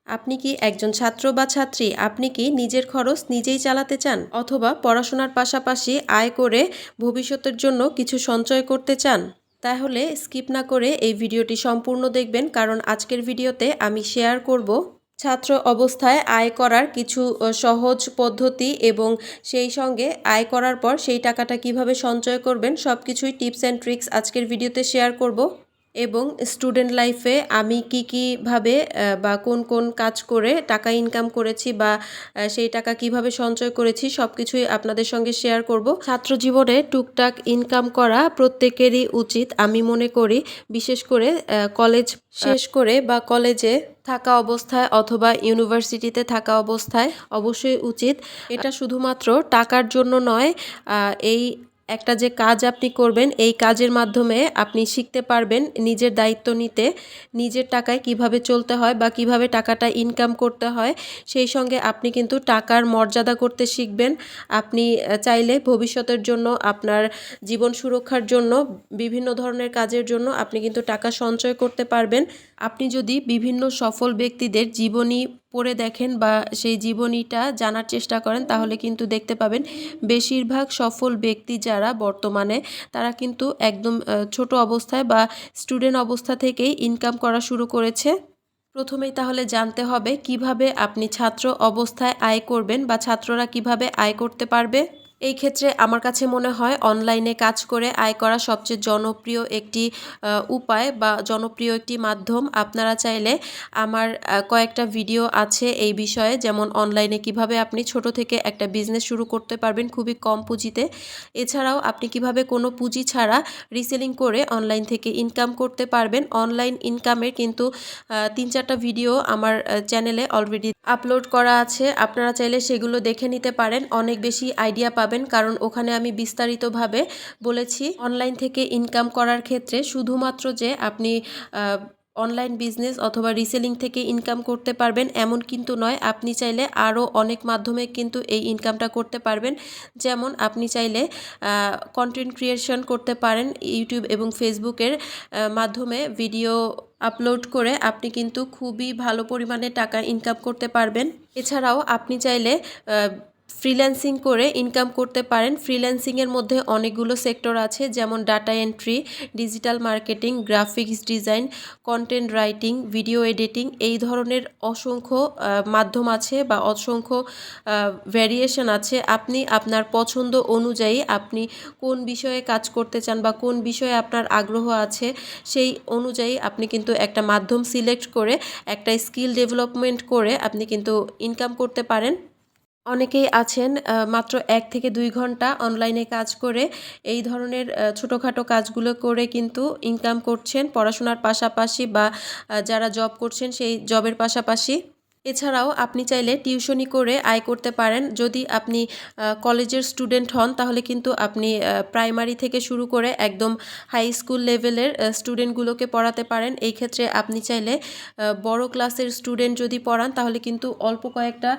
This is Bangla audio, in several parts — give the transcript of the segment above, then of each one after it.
আপনি কি একজন ছাত্র বা ছাত্রী? আপনি কি নিজের খরচ নিজেই চালাতে চান? অথবা পড়াশোনার পাশাপাশি আয় করে ভবিষ্যতের জন্য কিছু সঞ্চয় করতে চান? তাহলে স্কিপ না করে এই ভিডিওটি সম্পূর্ণ দেখবেন, কারণ আজকের ভিডিওতে আমি শেয়ার করব ছাত্র অবস্থায় আয় করার কিছু সহজ পদ্ধতি এবং সেই সঙ্গে আয় করার পর সেই টাকাটা কিভাবে সঞ্চয় করবেন সবকিছুই টিপস অ্যান্ড ট্রিক্স আজকের ভিডিওতে শেয়ার করব। এবং স্টুডেন্ট লাইফে আমি কীভাবে বা কোন কাজ করে টাকা ইনকাম করেছি বা সেই টাকা কিভাবে সঞ্চয় করেছি সব কিছুই আপনাদের সঙ্গে শেয়ার করব। ছাত্র জীবনে টুকটাক ইনকাম করা প্রত্যেকেরই উচিত আমি মনে করি, বিশেষ করে কলেজ শেষ করে বা কলেজে থাকা অবস্থায় অথবা ইউনিভার্সিটিতে থাকা অবস্থায় অবশ্যই উচিত। এটা শুধুমাত্র টাকার জন্য নয়, এই একটা যে কাজ আপনি করবেন এই কাজের মাধ্যমে আপনি শিখতে পারবেন নিজের দায়িত্ব নিতে, নিজের টাকায় কিভাবে চলতে হয় বা কিভাবে টাকাটা ইনকাম করতে হয়। সেই সঙ্গে আপনি কিন্তু টাকার মর্যাদা করতে শিখবেন। আপনি চাইলে ভবিষ্যতের জন্য, আপনার জীবন সুরক্ষার জন্য, বিভিন্ন ধরনের কাজের জন্য আপনি কিন্তু টাকা সঞ্চয় করতে পারবেন। আপনি যদি বিভিন্ন সফল ব্যক্তিদের জীবনী পড়ে দেখেন বা সেই জীবনীটা জানার চেষ্টা করেন তাহলে কিন্তু দেখতে পাবেন বেশিরভাগ সফল ব্যক্তি যারা বর্তমানে, তারা কিন্তু একদম ছোট অবস্থায় বা স্টুডেন্ট অবস্থা থেকেই ইনকাম করা শুরু করেছে। প্রথমেই তাহলে জানতে হবে কিভাবে আপনি ছাত্র অবস্থায় আয় করবেন বা ছাত্ররা কিভাবে আয় করতে পারবে। এই ক্ষেত্রে আমার কাছে মনে হয় অনলাইনে কাজ করে আয় করা সবচেয়ে জনপ্রিয় একটি উপায় বা জনপ্রিয় একটি মাধ্যম। আপনারা চাইলে আমার কয়েকটা ভিডিও আছে এই বিষয়ে, যেমন অনলাইনে কিভাবে আপনি ছোট থেকে একটা বিজনেস শুরু করতে পারবেন খুবই কম পুঁজিতে। এছাড়াও আপনি কিভাবে কোনো পুঁজি ছাড়া রিসেলিং করে অনলাইন থেকে ইনকাম করতে পারবেন। অনলাইন ইনকামের কিন্তু 3-4টা ভিডিও আমার চ্যানেলে অলরেডি আপলোড করা আছে, আপনারা চাইলে সেগুলো দেখে নিতে পারেন, অনেক বেশি আইডিয়া পাবেন, কারণ ওখানে আমি বিস্তারিতভাবে বলেছি অনলাইন থেকে ইনকাম করার ক্ষেত্রে শুধুমাত্র যে আপনি অনলাইন বিজনেস অথবা রিসেলিং থেকে ইনকাম করতে পারবেন এমন কিন্তু নয়। আপনি চাইলে আরও অনেক মাধ্যমে কিন্তু এই ইনকামটা করতে পারবেন। যেমন আপনি চাইলে কন্টেন্ট ক্রিয়েশন করতে পারেন, ইউটিউব এবং ফেসবুকের মাধ্যমে ভিডিও আপলোড করে আপনি কিন্তু খুবই ভালো পরিমাণে টাকা ইনকাম করতে পারবেন। এছাড়াও আপনি চাইলে ফ্রিল্যান্সিং করে ইনকাম করতে পারেন। ফ্রিল্যান্সিংয়ের মধ্যে অনেকগুলো সেক্টর আছে, যেমন data entry, digital marketing, graphics design, content writing, video editing, এই ধরনের অসংখ্য মাধ্যম আছে বা অসংখ্য ভ্যারিয়েশন আছে। আপনি আপনার পছন্দ অনুযায়ী আপনি কোন বিষয়ে কাজ করতে চান বা কোন বিষয়ে আপনার আগ্রহ আছে সেই অনুযায়ী আপনি কিন্তু একটা মাধ্যম সিলেক্ট করে একটা স্কিল ডেভেলপমেন্ট করে আপনি কিন্তু ইনকাম করতে পারেন। অনেকেই আছেন মাত্র 1 থেকে 2 ঘন্টা অনলাইনে কাজ করে এই ধরনের ছোটোখাটো কাজগুলো করে কিন্তু ইনকাম করছেন পড়াশোনার পাশাপাশি বা যারা জব করছেন সেই জবের পাশাপাশি। এছাড়াও আপনি চাইলে টিউশনি করে আয় করতে পারেন। যদি আপনি কলেজের স্টুডেন্ট হন তাহলে কিন্তু আপনি প্রাইমারি থেকে শুরু করে একদম হাই স্কুল লেভেলের স্টুডেন্টগুলোকে পড়াতে পারেন। এই ক্ষেত্রে আপনি চাইলে বড় ক্লাসের স্টুডেন্ট যদি পড়ান তাহলে কিন্তু অল্প কয়েকটা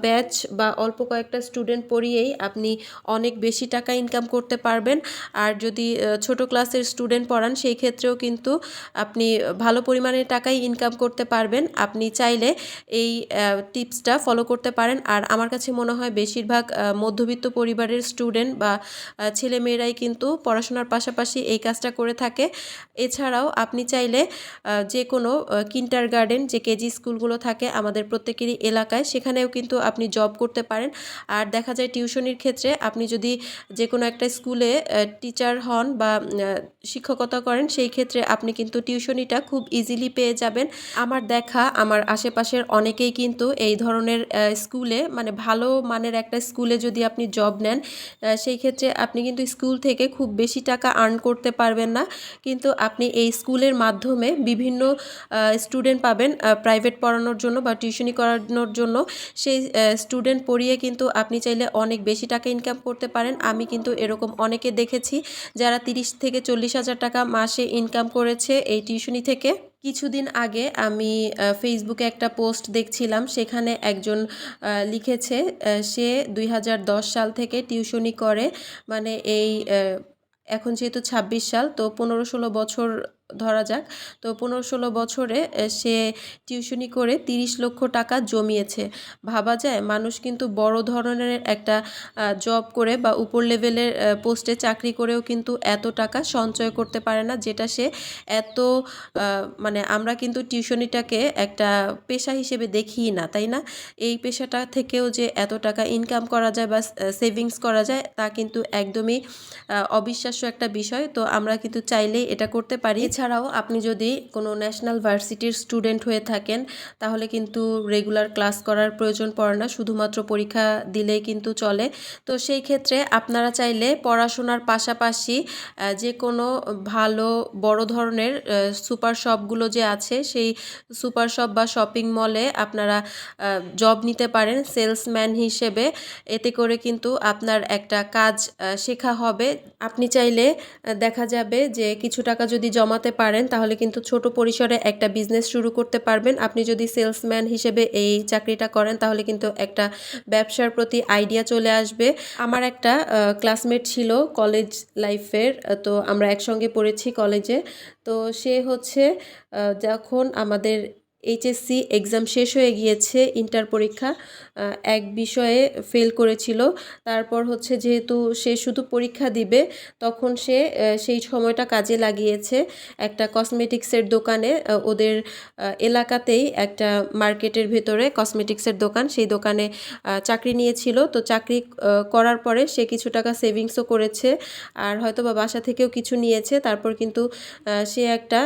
ব্যাচ বা অল্প কয়েকটা স্টুডেন্ট পড়িয়েই আপনি অনেক বেশি টাকা ইনকাম করতে পারবেন। আর যদি ছোট ক্লাসের স্টুডেন্ট পড়ান সেই ক্ষেত্রেও কিন্তু আপনি ভালো পরিমাণে টাকাই ইনকাম করতে পারবেন। আপনি চাইলে এই টিপসটা ফলো করতে পারেন। আর আমার কাছে মনে হয় বেশিরভাগ মধ্যবিত্ত পরিবারের স্টুডেন্ট বা ছেলেমেয়েরাই কিন্তু পড়াশোনার পাশাপাশি এই কাজটা করে থাকে। এছাড়াও আপনি চাইলে যে কোনো কিন্ডারগার্টেন, যে কেজি স্কুলগুলো থাকে আমাদের প্রত্যেকেরই এলাকায়, সেখানেও কিন্তু আপনি জব করতে পারেন। আর দেখা যায় টিউশনির ক্ষেত্রে আপনি যদি যে কোনো একটা স্কুলে টিচার হন বা শিক্ষকতা করেন সেই ক্ষেত্রে আপনি কিন্তু টিউশনিটা খুব ইজিলি পেয়ে যাবেন। আমার দেখা, আমার আশেপাশের অনেকেই কিন্তু এই ধরনের স্কুলে, মানে ভালো মানের একটা স্কুলে যদি আপনি জব নেন সেই ক্ষেত্রে আপনি কিন্তু স্কুল থেকে খুব বেশি টাকা আর্ন করতে পারবেন না, কিন্তু আপনি এই স্কুলের মাধ্যমে বিভিন্ন স্টুডেন্ট পাবেন প্রাইভেট পড়ানোর জন্য বা টিউশনি করানোর জন্য। সেই স্টুডেন্ট পড়িয়ে কিন্তু আপনি চাইলে অনেক বেশি টাকা ইনকাম করতে পারেন। আমি কিন্তু এরকম অনেকে দেখেছি যারা 30 থেকে 40 হাজার টাকা মাসে ইনকাম করেছে এই টিউশনি থেকে। কিছুদিন আগে আমি ফেসবুকে একটা পোস্ট দেখছিলাম, সেখানে একজন লিখেছে সে 2010 সাল থেকে টিউশনি করে, মানে এই এখন যেহেতু 26 সাল, তো 15-16 বছর ধরা যাক। তো 15-16 বছরে সে টিউশনি করে 30 লক্ষ টাকা জমিয়েছে। ভাবা যায় মানুষ কিন্তু বড় ধরনের একটা জব করে বা উপর লেভেলের পোস্টে চাকরি করেও কিন্তু এত টাকা সঞ্চয় করতে পারে না, যেটা সে এত মানে আমরা কিন্তু টিউশনিটাকে একটা পেশা হিসেবে দেখিই না, তাই না? এই পেশাটা থেকেও যে এত টাকা ইনকাম করা যায় বা সেভিংস করা যায় তা কিন্তু একদমই অবিশ্বাস্য একটা বিষয়। তো আমরা কিন্তু চাইলেই এটা করতে পারি। এছাড়াও আপনি যদি কোনো ন্যাশনাল ভার্সিটির স্টুডেন্ট হয়ে থাকেন তাহলে কিন্তু রেগুলার ক্লাস করার প্রয়োজন পড়ে না, শুধুমাত্র পরীক্ষা দিলেই কিন্তু চলে। তো সেই ক্ষেত্রে আপনারা চাইলে পড়াশোনার পাশাপাশি যে কোনো ভালো বড় ধরনের সুপার শপগুলো যে আছে সেই সুপার শপ বা শপিং মলে আপনারা জব নিতে পারেন সেলসম্যান হিসেবে। এতে করে কিন্তু আপনার একটা কাজ শেখা হবে। আপনি চাইলে দেখা যাবে যে কিছু টাকা যদি জমাতে পারেন তাহলে কিন্তু ছোট পরিসরে একটা বিজনেস শুরু করতে পারবেন। আপনি যদি সেলসম্যান হিসেবে এই চাকরিটা করেন তাহলে কিন্তু একটা ব্যবসার প্রতি আইডিয়া চলে আসবে। আমার একটা ক্লাসমেট ছিল কলেজ লাইফের, তো আমরা একসঙ্গে পড়েছি কলেজে। তো সে হচ্ছে যখন আমাদের এইচএসসি এক্সাম শেষ হয়ে গিয়েছে, ইন্টার পরীক্ষা, এক বিষয়ে ফেল করেছিল। তারপর হচ্ছে যেহেতু সে শুধু পরীক্ষা দিবে তখন সে সেই সময়টা কাজে লাগিয়েছে একটা কসমেটিক্সের দোকানে। ওদের এলাকাতেই একটা মার্কেটের ভেতরে কসমেটিক্সের দোকান, সেই দোকানে চাকরি নিয়েছিল। তো চাকরি করার পরে সে কিছু টাকা সেভিংসও করেছে আর হয়তো বা বাসা থেকেও কিছু নিয়েছে। তারপর কিন্তু সে একটা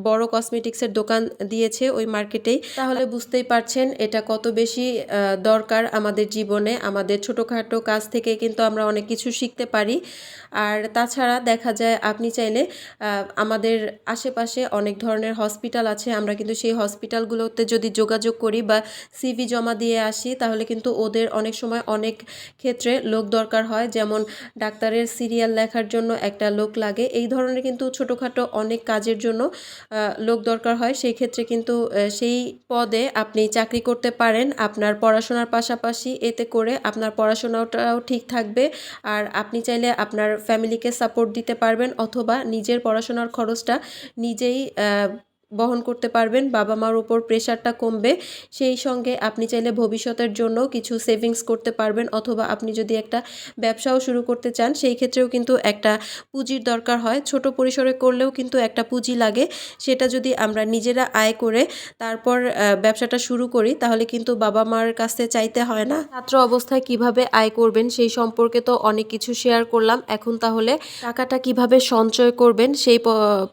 বড় কসমেটিক্সের দোকান দিয়েছে ওই মার্কেটেই। তাহলে বুঝতেই পারছেন এটা কত বেশি দরকার আমাদের জীবনে। আমাদের ছোটোখাটো কাজ থেকে কিন্তু আমরা অনেক কিছু শিখতে পারি। আর তাছাড়া দেখা যায় আপনি চাইলে আমাদের আশেপাশে অনেক ধরনের হসপিটাল আছে, আমরা কিন্তু সেই হসপিটালগুলোতে যদি যোগাযোগ করি বা সিভি জমা দিয়ে আসি তাহলে কিন্তু ওদের অনেক সময় অনেক ক্ষেত্রে লোক দরকার হয়, যেমন ডাক্তারের সিরিয়াল লেখার জন্য একটা লোক লাগে। এই ধরনের কিন্তু ছোটোখাটো অনেক কাজের জন্য লোক দরকার হয়। সেই ক্ষেত্রে কিন্তু সেই পদে আপনি চাকরি করতে পারেন আপনার পড়াশোনার পাশাপাশি। এতে করে আপনার পড়াশোনাটাও ঠিক থাকবে আর আপনি চাইলে আপনার ফ্যামিলিকে সাপোর্ট দিতে পারবেন অথবা নিজের পড়াশোনার খরচটা নিজেই বহন করতে পারবেন। বাবা মার উপর প্রেশারটা কমবে। সেই সঙ্গে আপনি চাইলে ভবিষ্যতের জন্য কিছু সেভিংস করতে পারবেন অথবা আপনি যদি একটা ব্যবসাও শুরু করতে চান সেই ক্ষেত্রেও কিন্তু একটা পুঁজির দরকার হয়। ছোট পরিসরে করলেও কিন্তু একটা পুঁজি লাগে। সেটা যদি আমরা নিজেরা আয় করে তারপর ব্যবসাটা শুরু করি তাহলে কিন্তু বাবা মার কাছে চাইতে হয় না। ছাত্র অবস্থায় কিভাবে আয় করবেন সেই সম্পর্কে তো অনেক কিছু শেয়ার করলাম। এখন তাহলে টাকাটা কিভাবে সঞ্চয় করবেন সেই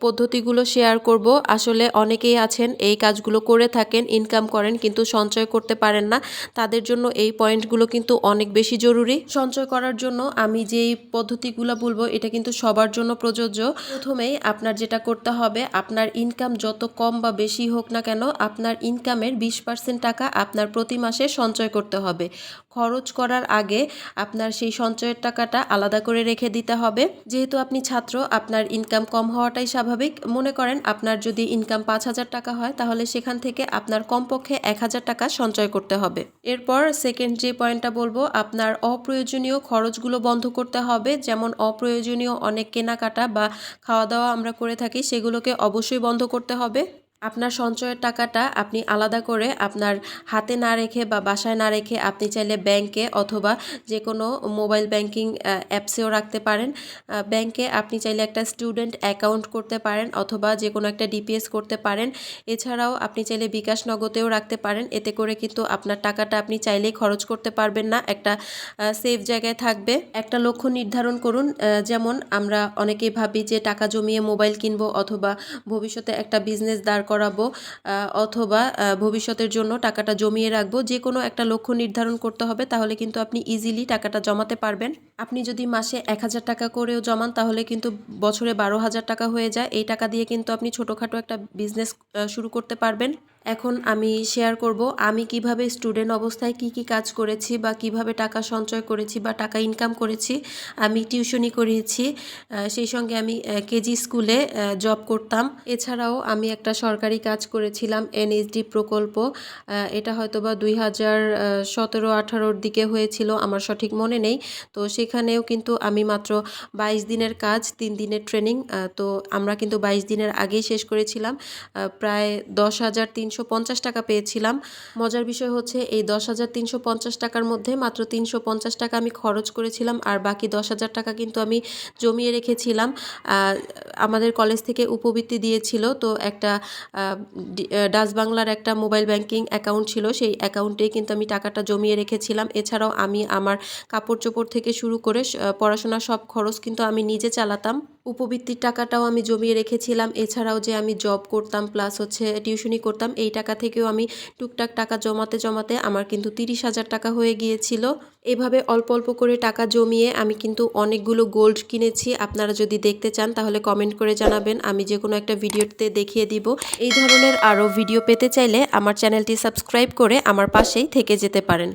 পদ্ধতিগুলো শেয়ার করব। আসলে অনেকেই আছেন এই কাজগুলো করে থাকেন, ইনকাম করেন কিন্তু সঞ্চয় করতে পারেন না। তাদের জন্য এই পয়েন্টগুলো কিন্তু অনেক বেশি জরুরি। সঞ্চয় করার জন্য আমি যেই পদ্ধতিগুলো বলবো এটা কিন্তু সবার জন্য প্রযোজ্য। প্রথমেই আপনার যেটা করতে হবে, আপনার ইনকাম যত কম বা বেশি হোক না কেন আপনার ইনকামের 20% টাকা আপনার প্রতি মাসে সঞ্চয় করতে হবে। খরচ করার আগে আপনার সেই সঞ্চয়ের টাকাটা আলাদা করে রেখে দিতে হবে। যেহেতু আপনি ছাত্র আপনার ইনকাম কম হওয়াটাই স্বাভাবিক। মনে করেন আপনার যদি ইনকাম 5,000 টাকা হয় তাহলে সেখান থেকে আপনার কমপক্ষে 1,000 টাকা সঞ্চয় করতে হবে। এরপর সেকেন্ড যে পয়েন্টটা বলবো, আপনার অপ্রয়োজনীয় খরচগুলো বন্ধ করতে হবে। যেমন অপ্রয়োজনীয় অনেক কেনাকাটা বা খাওয়া দাওয়া আমরা করে থাকি, সেগুলোকে অবশ্যই বন্ধ করতে হবে। আপনার সঞ্চয়ের টাকাটা আপনি আলাদা করে আপনার হাতে না রেখে বা বাসায় না রেখে আপনি চাইলে ব্যাংকে অথবা যে কোনো মোবাইল ব্যাংকিং অ্যাপসেও রাখতে পারেন। ব্যাংকে আপনি চাইলে একটা স্টুডেন্ট অ্যাকাউন্ট করতে পারেন অথবা যে কোনো একটা ডিপিএস করতে পারেন। এছাড়াও আপনি চাইলে বিকাশ নগদেও রাখতে পারেন। এতে করে কিন্তু আপনার টাকাটা আপনি চাইলেই খরচ করতে পারবেন না, একটা সেফ জায়গায় থাকবে। একটা লক্ষ্য নির্ধারণ করুন। যেমন আমরা অনেকেই ভাবি যে টাকা জমিয়ে মোবাইল কিনবো অথবা ভবিষ্যতে একটা বিজনেস দাঁড় করাবো অথবা ভবিষ্যতের জন্য টাকাটা জমিয়ে রাখবো। যে কোনো একটা লক্ষ্য নির্ধারণ করতে হবে, তাহলে কিন্তু আপনি ইজিলি টাকাটা জমাতে পারবেন। আপনি যদি মাসে 1,000 টাকা করেও জমান তাহলে কিন্তু বছরে 12,000 টাকা হয়ে যায়। এই টাকা দিয়ে কিন্তু আপনি ছোটোখাটো একটা বিজনেস শুরু করতে পারবেন। এখন আমি শেয়ার করব আমি কিভাবে স্টুডেন্ট অবস্থায় কি কাজ করেছি বা কিভাবে টাকা সঞ্চয় করেছি বা টাকা ইনকাম করেছি। আমি টিউশনি করিয়েছি, সেই সঙ্গে আমি কেজি স্কুলে জব করতাম। এছাড়াও আমি একটা সরকারি কাজ করেছিলাম, এনএসডি প্রকল্প। এটা হয়তোবা 2017-18 দিকে হয়েছিল, আমার সঠিক মনে নেই। তো সেখানেও কিন্তু আমি মাত্র 22 দিনের কাজ, 3 দিনের ট্রেনিং। তো আমরা কিন্তু 22 দিনের আগেই শেষ করেছিলাম। প্রায় 10,350 টাকা পেয়েছিলাম। মজার বিষয় হচ্ছে এই 10,350 টাকার মধ্যে মাত্র 350 টাকা আমি খরচ করেছিলাম, আর বাকি 10,000 টাকা কিন্তু আমি জমিয়ে রেখেছিলাম। আমাদের কলেজ থেকে উপবৃত্তি দিয়েছিল, তো একটা ডাচ বাংলার একটা মোবাইল ব্যাংকিং অ্যাকাউন্ট ছিল, সেই অ্যাকাউন্টেই কিন্তু আমি টাকাটা জমিয়ে রেখেছিলাম। এছাড়াও আমি আমার কাপড় চোপড় থেকে শুরু করে পড়াশোনার সব খরচ কিন্তু আমি নিজে চালাতাম। উপবৃত্তির টাকাটাও আমি জমিয়ে রেখেছিলাম। এছাড়াও যে আমি জব করতাম প্লাস হচ্ছে টিউশনি করতাম, এই টাকা থেকেও আমি টুকটাক টাকা জমাতে জমাতে আমার কিন্তু 30,000 টাকা হয়ে গিয়েছিল। এভাবে অল্প অল্প করে টাকা জমিয়ে আমি কিন্তু অনেকগুলো গোল্ড কিনেছি। আপনারা যদি দেখতে চান তাহলে কমেন্ট করে জানাবেন, আমি যে কোনো একটা ভিডিওতে দেখিয়ে দিব। এই ধরনের আরও ভিডিও পেতে চাইলে আমার চ্যানেলটি সাবস্ক্রাইব করে আমার পাশেই থেকে যেতে পারেন।